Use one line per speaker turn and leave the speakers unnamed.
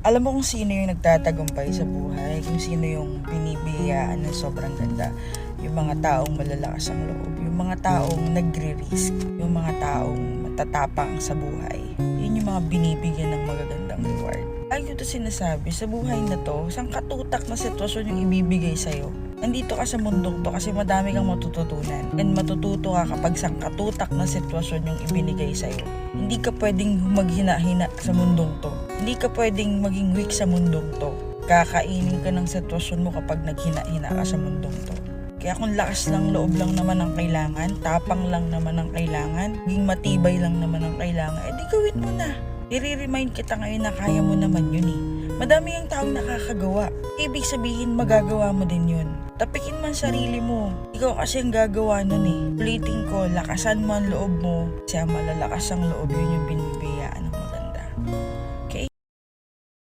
Alam mo kung sino yung nagtatagumpay sa buhay, kung sino yung binibigyan ng sobrang ganda. Yung mga taong malalakas ang loob, yung mga taong nagre-risk, yung mga taong matatapang sa buhay. Yun yung mga binibigyan ng magagandang reward. Ay, ito sinasabi, sa buhay na to, isang katutak na sitwasyon yung ibibigay sa'yo. Nandito ka sa mundong to kasi madami kang matututunan. And matututo ka kapag isang katutak na sitwasyon yung ibinigay sa'yo. Hindi ka pwedeng maghina-hina sa mundong to. Hindi ka pwedeng maging weak sa mundong to. Kakainin ka ng sitwasyon mo kapag naghina-hina ka sa mundong to. Kaya kung lakas lang loob lang naman ang kailangan, tapang lang naman ang kailangan, maging matibay lang naman ang kailangan, edi gawin mo na. I-remind kita ngayon na kaya mo naman yun eh. Madami ang taong nakakagawa. Ibig sabihin magagawa mo din yun. Tapikin mo ang sarili mo. Ikaw kasi ang gagawa nun eh. Ulitin ko, lakasan mo ang loob mo. Kasi ang malalakas ang loob, yun yung